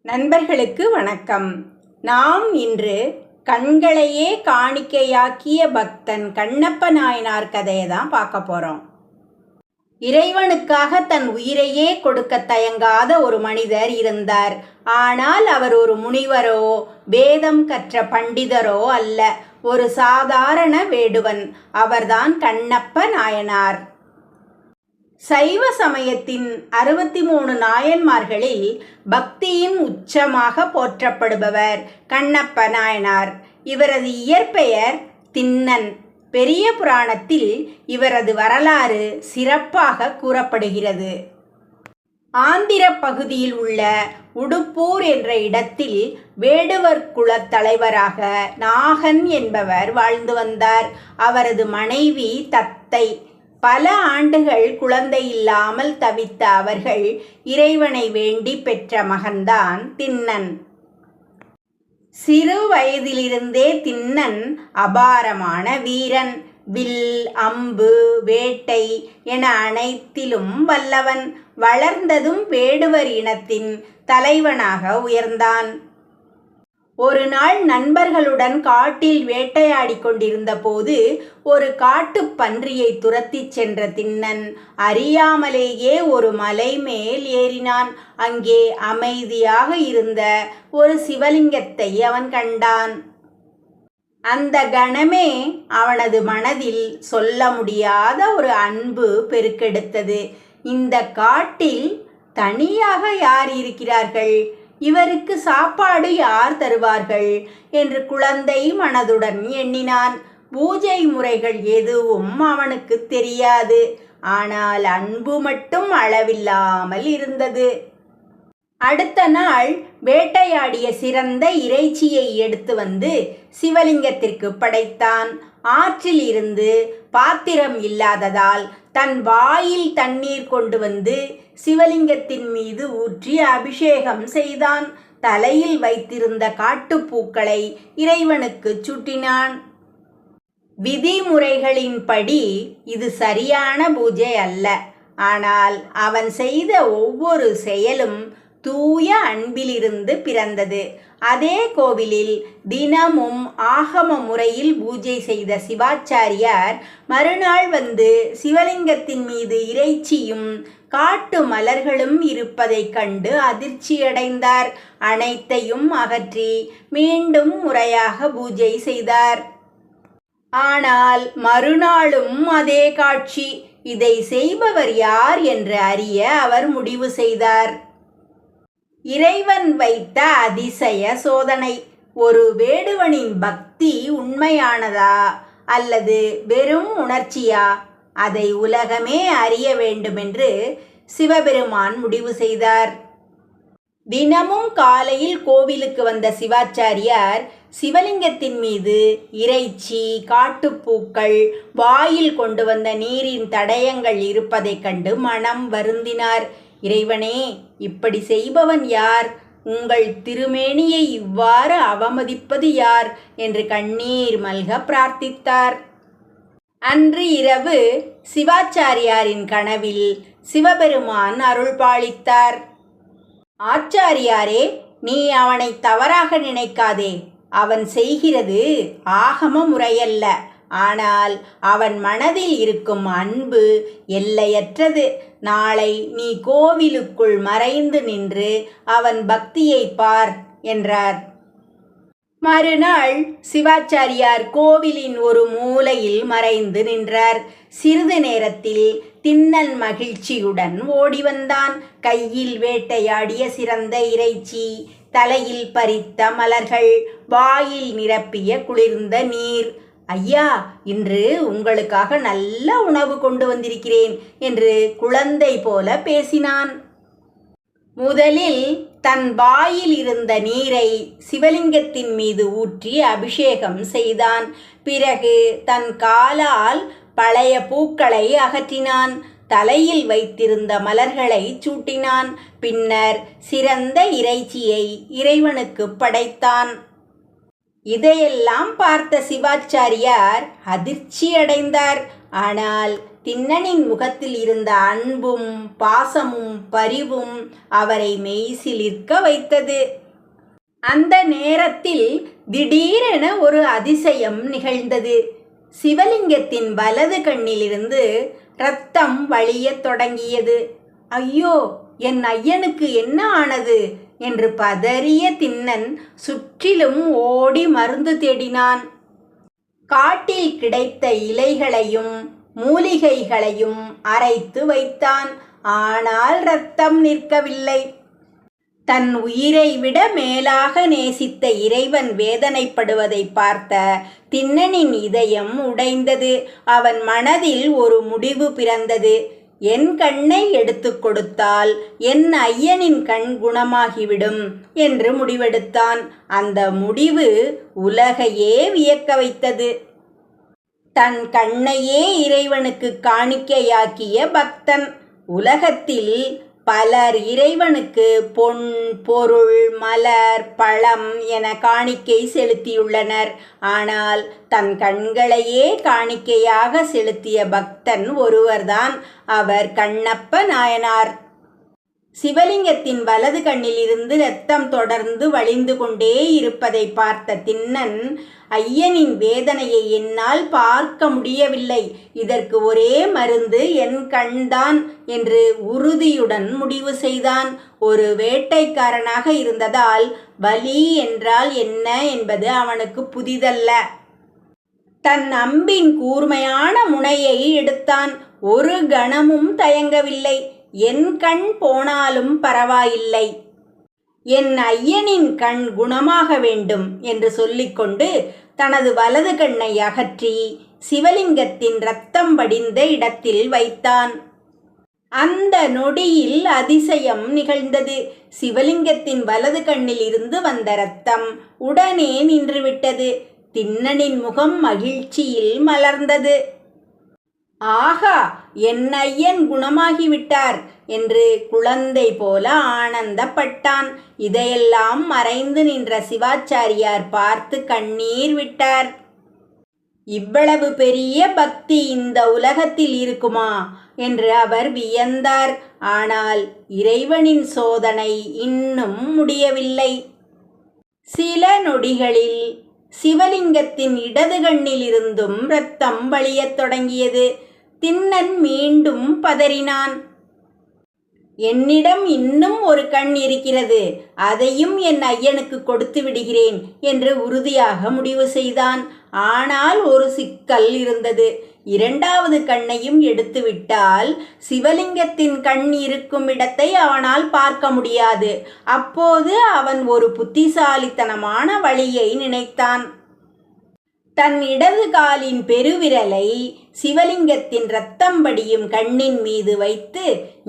நண்பர்களுக்கு வணக்கம். நாம் இன்று கண்களையே காணிக்கையாக்கிய பக்தன் கண்ணப்ப நாயனார் கதையை தான் பார்க்க போகிறோம். இறைவனுக்காக தன் உயிரையே கொடுக்க தயங்காத ஒரு மனிதர் இருந்தார். ஆனால் அவர் ஒரு முனிவரோ வேதம் கற்ற பண்டிதரோ அல்ல, ஒரு சாதாரண வேடுவன். அவர்தான் கண்ணப்ப நாயனார். சைவ சமயத்தின் 63 நாயன்மார்களில் பக்தியின் உச்சமாக போற்றப்படுபவர் கண்ணப்ப நாயனார். இவரது இயற்பெயர் திண்ணன். பெரிய புராணத்தில் இவரது வரலாறு சிறப்பாக கூறப்படுகிறது. ஆந்திர பகுதியில் உள்ள உடுப்பூர் என்ற இடத்தில் வேடுவர் குலத் தலைவராக நாகன் என்பவர் வாழ்ந்து வந்தார். அவரது மனைவி தத்தை. பல ஆண்டுகள் குழந்தை இல்லாமல் தவித்த அவர்கள் இறைவனை வேண்டி பெற்ற மகன்தான் திண்ணன். சிறு வயதிலிருந்தே திண்ணன் அபாரமான வீரன். வில், அம்பு, வேட்டை என அனைத்திலும் வல்லவன். வளர்ந்ததும் வேடுவர் இனத்தின் தலைவனாக உயர்ந்தான். ஒரு நாள் நண்பர்களுடன் காட்டில் வேட்டையாடி கொண்டிருந்த போது ஒரு காட்டுப் பன்றியை துரத்தி சென்ற திண்ணன் அறியாமலேயே ஒரு மலை மேல் ஏறினான். அங்கே அமைதியாக இருந்த ஒரு சிவலிங்கத்தை அவன் கண்டான். அந்த கணமே அவனது மனதில் சொல்ல முடியாத ஒரு அன்பு பெருக்கெடுத்தது. இந்த காட்டில் தனியாக யார் இருக்கிறார்கள்? இவருக்கு சாப்பாடு யார் தருவார்கள் என்று குழந்தை மனதுடன் எண்ணினான். பூஜை முறைகள் எதுவும் அவனுக்கு தெரியாது. ஆனால் அன்பு மட்டும் அளவில்லாமல் இருந்தது. அடுத்த நாள் வேட்டையாடிய சிறந்த இறைச்சியை எடுத்து வந்து சிவலிங்கத்திற்கு படைத்தான். ஆற்றில் இருந்து பாத்திரம் இல்லாததால் தன் வாயில் தண்ணீர் கொண்டு வந்து சிவலிங்கத்தின் மீது ஊற்றி அபிஷேகம் செய்தான். தலையில் வைத்திருந்த காட்டுப்பூக்களை இறைவனுக்கு சூட்டினான். விதிமுறைகளின்படி இது சரியான பூஜை அல்ல. ஆனால் அவன் செய்த ஒவ்வொரு செயலும் தூய அன்பிலிருந்து பிறந்தது. அதே கோவிலில் தினமும் ஆகம முறையில் பூஜை செய்த சிவாச்சாரியார் மறுநாள் வந்து சிவலிங்கத்தின் மீது இறைச்சியும் காட்டு மலர்களும் இருப்பதைக் கண்டு அதிர்ச்சியடைந்தார். அனைத்தையும் அகற்றி மீண்டும் முறையாக பூஜை செய்தார். ஆனால் மறுநாளும் அதே காட்சி. இதை செய்பவர் யார் என்று அறிய அவர் முடிவு செய்தார். இறைவன் வைத்த அதிசய சோதனை. ஒரு வேடுவனின் பக்தி உண்மையானதா அல்லது வெறும் உணர்ச்சியா? அதை உலகமே அறிய வேண்டுமென்று சிவபெருமான் முடிவு செய்தார். தினமும் காலையில் கோவிலுக்கு வந்த சிவாச்சாரியார் சிவலிங்கத்தின் மீது இறைச்சி, காட்டுப்பூக்கள், வாயில் கொண்டு வந்த நீரின் தடயங்கள் இருப்பதைக் கண்டு மனம் வருந்தினார். இறைவனே, இப்படி செய்பவன் யார்? உங்கள் திருமேனியை இவ்வாறு அவமதிப்பது யார் என்று கண்ணீர் மல்க பிரார்த்தித்தார். அன்று இரவு சிவாச்சாரியாரின் கனவில் சிவபெருமான் அருள் பாலித்தார். ஆச்சாரியாரே, நீ அவனை தவறாக நினைக்காதே. அவன் செய்கிறது ஆகம முறையல்ல. ஆனால் அவன் மனதில் இருக்கும் அன்பு எல்லையற்றது. நாளை நீ கோவிலுக்குள் மறைந்து நின்று அவன் பக்தியை பார் என்றார். மறுநாள் சிவாச்சாரியார் கோவிலின் ஒரு மூலையில் மறைந்து நின்றார். சிறிது நேரத்தில் திண்ணன் மகிழ்ச்சியுடன் ஓடி வந்தான். கையில் வேட்டையாடிய சிறந்த இறைச்சி, தலையில் பறித்த மலர்கள், வாயில் நிரப்பிய குளிர்ந்த நீர். ஐயா, இன்று உங்களுக்காக நல்ல உணவு கொண்டு வந்திருக்கிறேன் என்று குழந்தை போல பேசினான். முதலில் தன் வாயில் இருந்த நீரை சிவலிங்கத்தின் மீது ஊற்றி அபிஷேகம் செய்தான். பிறகு தன் காலால் பழைய பூக்களை அகற்றினான். தலையில் வைத்திருந்த மலர்களை சூட்டினான். பின்னர் சிறந்த இறைச்சியை இறைவனுக்கு படைத்தான். இதையெல்லாம் பார்த்த சிவாச்சாரியார் அதிர்ச்சி அடைந்தார். ஆனால் திண்ணனின் முகத்தில் இருந்த அன்பும் பாசமும் பரிவும் அவரை மெய்சிலிர்க்க வைத்தது. அந்த நேரத்தில் திடீரென ஒரு அதிசயம் நிகழ்ந்தது. சிவலிங்கத்தின் வலது கண்ணிலிருந்து இரத்தம் வழியத் தொடங்கியது. ஐயோ, என் ஐயனுக்கு என்ன ஆனது என்று பதறிய திண்ணன் சுற்றிலும் ஓடி மருந்து தேடினான். காட்டில் கிடைத்த இலைகளையும் மூலிகைகளையும் அரைத்து வைத்தான். ஆனால் இரத்தம் நிற்கவில்லை. தன் உயிரை விட மேலாக நேசித்த இறைவன் வேதனைப்படுவதை பார்த்த திண்ணனின் இதயம் உடைந்தது. அவன் மனதில் ஒரு முடிவு பிறந்தது. என் கண்ணை எடுத்து கொடுத்தால் என் ஐயனின் கண் குணமாகிவிடும் என்று முடிவெடுத்தான். அந்த முடிவு உலகையே வியக்க வைத்தது. தன் கண்ணையே இறைவனுக்கு காணிக்கையாக்கிய பக்தன். உலகத்தில் பலர் இறைவனுக்கு பொன், பொருள், மலர், பழம் என காணிக்கை செலுத்தியுள்ளனர். ஆனால் தன் கண்களையே காணிக்கையாக செலுத்திய பக்தன் ஒருவர்தான். அவர் கண்ணப்ப நாயனார். சிவலிங்கத்தின் வலது கண்ணிலிருந்து இரத்தம் தொடர்ந்து வழிந்து கொண்டே இருப்பதை பார்த்த திண்ணன், ஐயனின் வேதனையை என்னால் பார்க்க முடியவில்லை, இதற்கு ஒரே மருந்து என் கண்தான் என்று உறுதியுடன் முடிவு செய்தான். ஒரு வேட்டைக்காரனாக இருந்ததால் வலி என்றால் என்ன என்பது அவனுக்கு புதிதல்ல. தன் அம்பின் கூர்மையான முனையை எடுத்தான். ஒரு கணமும் தயங்கவில்லை. என் கண் போனாலும் பரவாயில்லை, என் ஐயனின் கண் குணமாக வேண்டும் என்று சொல்லிக்கொண்டு தனது வலது கண்ணை அகற்றி சிவலிங்கத்தின் இரத்தம் வடிந்த இடத்தில் வைத்தான். அந்த நொடியில் அதிசயம் நிகழ்ந்தது. சிவலிங்கத்தின் வலது கண்ணில் இருந்து வந்த இரத்தம் உடனே நின்றுவிட்டது. திண்ணனின் முகம் மகிழ்ச்சியில் மலர்ந்தது. ஆகா, என் ஐயன் குணமாகிவிட்டார் என்று குழந்தை போல ஆனந்தப்பட்டான். இதையெல்லாம் மறைந்து நின்ற சிவாச்சாரியார் பார்த்து கண்ணீர் விட்டார். இவ்வளவு பெரிய பக்தி இந்த உலகத்தில் இருக்குமா என்று அவர் வியந்தார். ஆனால் இறைவனின் சோதனை இன்னும் முடியவில்லை. சில நொடிகளில் சிவலிங்கத்தின் இடது கண்ணில் இருந்தும் இரத்தம் வழியத் தொடங்கியது. திண்ணன் மீண்டும் பதறினான். என்னிடம் இன்னும் ஒரு கண் இருக்கிறது, அதையும் என் ஐயனுக்கு கொடுத்து விடுகிறேன் என்று உறுதியாக முடிவு செய்தான். ஆனால் ஒரு சிக்கல் இருந்தது. இரண்டாவது கண்ணையும் எடுத்துவிட்டால் சிவலிங்கத்தின் கண் இருக்கும் இடத்தை அவனால் பார்க்க முடியாது. அப்போது அவன் ஒரு புத்திசாலித்தனமான வழியை நினைத்தான். தன் இடது காலின் பெருவிரலை சிவலிங்கத்தின் இரத்தம் வடியும் கண்ணின் மீது வைத்து,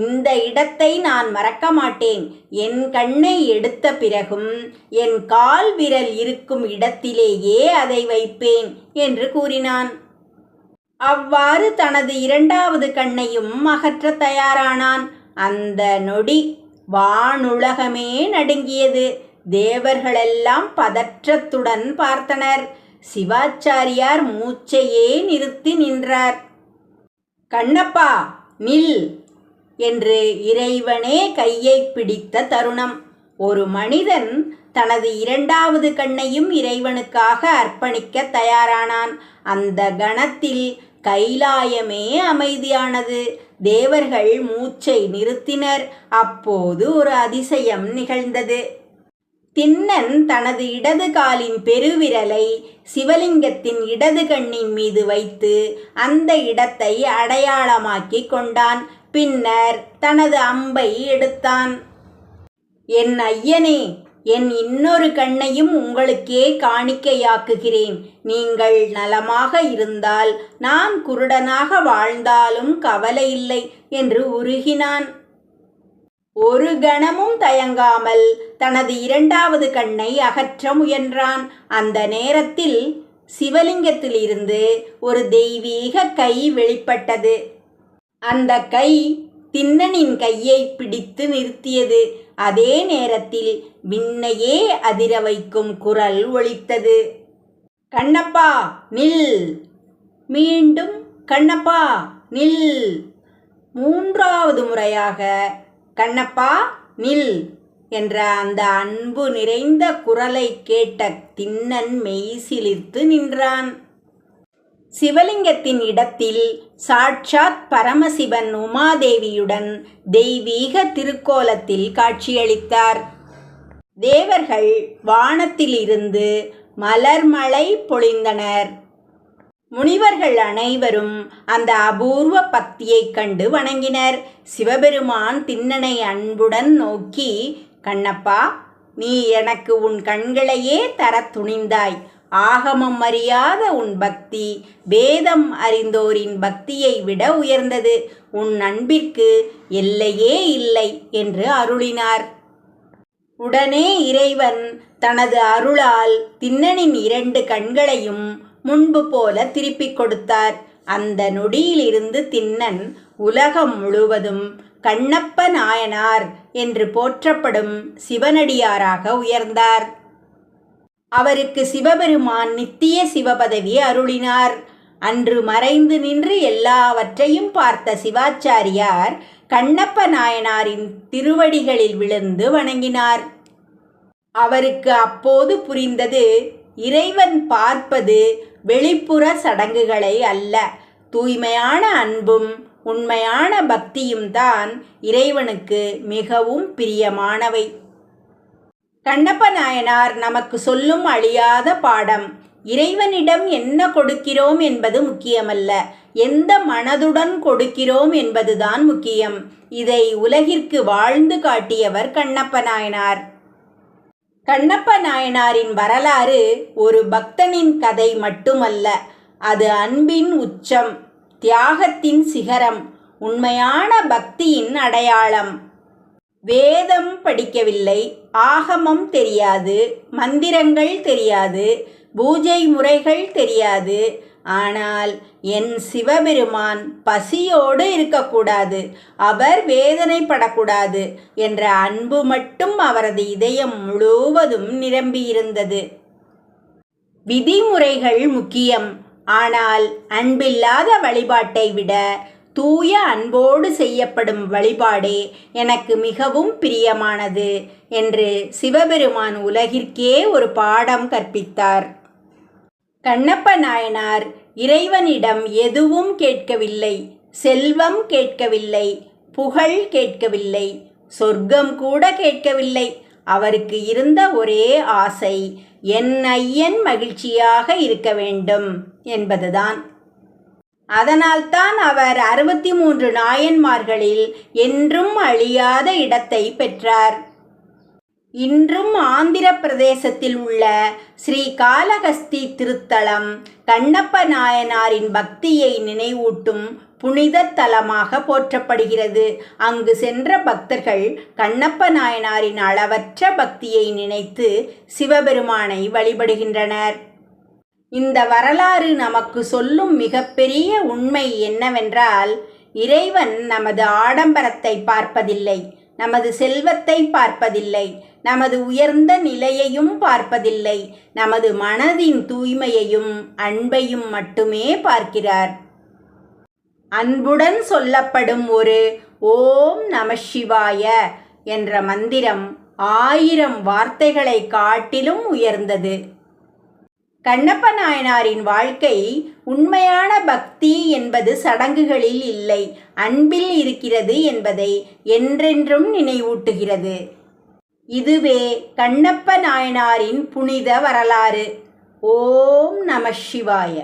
இந்த இடத்தை நான் மறக்க மாட்டேன், என் கண்ணை எடுத்த பிறகும் என் கால் விரல் இருக்கும் இடத்திலேயே அதை வைப்பேன் என்று கூறினான். அவ்வாறு தனது இரண்டாவது கண்ணையும் அகற்ற தயாரானான். அந்த நொடி வானுலகமே நடுங்கியது. தேவர்களெல்லாம் பதற்றத்துடன் பார்த்தனர். சிவாச்சாரியார் மூச்சையே நிறுத்தி நின்றார். கண்ணப்பா, நில் என்று இறைவனே கையை பிடித்த தருணம். ஒரு மனிதன் தனது இரண்டாவது கண்ணையும் இறைவனுக்காக அர்ப்பணிக்க தயாரானான். அந்த கணத்தில் கைலாயமே அமைதியானது. தேவர்கள் மூச்சை நிறுத்தினர். அப்போது ஒரு அதிசயம் நிகழ்ந்தது. திண்ணன் தனது இடது காலின் பெருவிரலை சிவலிங்கத்தின் இடது கண்ணின் மீது வைத்து அந்த இடத்தை அடையாளமாக்கி கொண்டான். பின்னர் தனது அம்பை எடுத்தான். என் ஐயனே, என் இன்னொரு கண்ணையும் உங்களுக்கே காணிக்கையாக்குகிறேன். நீங்கள் நலமாக இருந்தால் நான் குருடனாக வாழ்ந்தாலும் கவலை இல்லை என்று உருகினான். ஒரு கணமும் தயங்காமல் தனது இரண்டாவது கண்ணை அகற்ற முயன்றான். அந்த நேரத்தில் சிவலிங்கத்திலிருந்து ஒரு தெய்வீக கை வெளிப்பட்டது. அந்த கை திண்ணனின் கையை பிடித்து நிறுத்தியது. அதே நேரத்தில் விண்ணையே அதிர வைக்கும் குரல் ஒலித்தது. கண்ணப்பா, நில்! மீண்டும் கண்ணப்பா நில்! மூன்றாவது முறையாக கண்ணப்பா நில் என்ற அந்த அன்பு நிறைந்த குரலை கேட்ட திண்ணன் மெய்சிலிர்த்து நின்றான். சிவலிங்கத்தின் இடத்தில் சாட்சாத் பரமசிவன் உமாதேவியுடன் தெய்வீக திருக்கோலத்தில் காட்சியளித்தார். தேவர்கள் வானத்திலிருந்து மலர்மழை பொழிந்தனர். முனிவர்கள் அனைவரும் அந்த அபூர்வ பக்தியைக் கண்டு வணங்கினர். சிவபெருமான் திண்ணனை அன்புடன் நோக்கி, கண்ணப்பா, நீ எனக்கு உன் கண்களையே தரத் துணிந்தாய். ஆகமம் அறியாத உன் பக்தி வேதம் அறிந்தோரின் பக்தியை விட உயர்ந்தது. உன் அன்பிற்கு எல்லையே இல்லை என்று அருளினார். உடனே இறைவன் தனது அருளால் திண்ணனின் 2 கண்களையும் முன்பு போல திருப்பிக் கொடுத்தார். அந்த நொடியிலிருந்து திண்ணன் உலகம் முழுவதும் கண்ணப்ப நாயனார் என்று போற்றப்படும் சிவனடியாராக உயர்ந்தார். அவருக்கு சிவபெருமான் நித்திய சிவபதவி அருளினார். அன்று மறைந்து நின்று எல்லாவற்றையும் பார்த்த சிவாச்சாரியார் கண்ணப்ப நாயனாரின் திருவடிகளில் விழுந்து வணங்கினார். அவருக்கு அப்போது புரிந்தது, இறைவன் பார்ப்பது வெளிப்புற சடங்குகளை அல்ல, தூய்மையான அன்பும் உண்மையான பக்தியும் தான் இறைவனுக்கு மிகவும் பிரியமானவை. கண்ணப்ப நாயனார் நமக்கு சொல்லும் அழியாத பாடம், இறைவனிடம் என்ன கொடுக்கிறோம் என்பது முக்கியமல்ல, எந்த மனதுடன் கொடுக்கிறோம் என்பதுதான் முக்கியம். இதை உலகிற்கு வாழ்ந்து காட்டியவர் கண்ணப்ப நாயனார். கண்ணப்ப நாயனாரின் வரலாறு ஒரு பக்தனின் கதை மட்டுமல்ல, அது அன்பின் உச்சம், தியாகத்தின் சிகரம், உண்மையான பக்தியின் அடையாளம். வேதம் படிக்கவில்லை, ஆகமம் தெரியாது, மந்திரங்கள் தெரியாது, பூஜை முறைகள் தெரியாது. ஆனால் என் சிவபெருமான் பசியோடு இருக்கக்கூடாது, அவர் வேதனைப்படக்கூடாது என்ற அன்பு மட்டும் அவரது இதயம் முழுவதும் நிரம்பியிருந்தது. விதிமுறைகள் முக்கியம், ஆனால் அன்பில்லாத வழிபாட்டை விட தூய அன்போடு செய்யப்படும் வழிபாடே எனக்கு மிகவும் பிரியமானது என்று சிவபெருமான் உலகிற்கே ஒரு பாடம் கற்பித்தார். கண்ணப்ப நாயனார் இறைவனிடம் எதுவும் கேட்கவில்லை, செல்வம் கேட்கவில்லை, புகழ் கேட்கவில்லை, சொர்க்கம் கூட கேட்கவில்லை. அவருக்கு இருந்த ஒரே ஆசை, என் ஐயன் மகிழ்ச்சியாக இருக்க வேண்டும் என்பதுதான். அதனால்தான் அவர் 63 நாயன்மார்களில் என்றும் அழியாத இடத்தை பெற்றார். இன்றும் ஆந்திர பிரதேசத்தில் உள்ள ஸ்ரீ காளஹஸ்தி திருத்தலம் கண்ணப்ப நாயனாரின் பக்தியை நினைவூட்டும் புனித தலமாக போற்றப்படுகிறது. அங்கு சென்ற பக்தர்கள் கண்ணப்ப நாயனாரின் அளவற்ற பக்தியை நினைத்து சிவபெருமானை வழிபடுகின்றனர். இந்த வரலாறு நமக்கு சொல்லும் மிகப்பெரிய உண்மை என்னவென்றால், இறைவன் நமது ஆடம்பரத்தை பார்ப்பதில்லை, நமது செல்வத்தை பார்ப்பதில்லை, நமது உயர்ந்த நிலையையும் பார்ப்பதில்லை, நமது மனதின் தூய்மையையும் அன்பையும் மட்டுமே பார்க்கிறார். அன்புடன் சொல்லப்படும் ஒரு ஓம் நம சிவாய என்ற மந்திரம் 1000 வார்த்தைகளை காட்டிலும் உயர்ந்தது. கண்ணப்ப நாயனாரின் வாழ்க்கை உண்மையான பக்தி என்பது சடங்குகளில் இல்லை, அன்பில் இருக்கிறது என்பதை என்றென்றும் நினைவூட்டுகிறது. இதுவே கண்ணப்ப நாயனாரின் புனித வரலாறு. ஓம் நம சிவாய.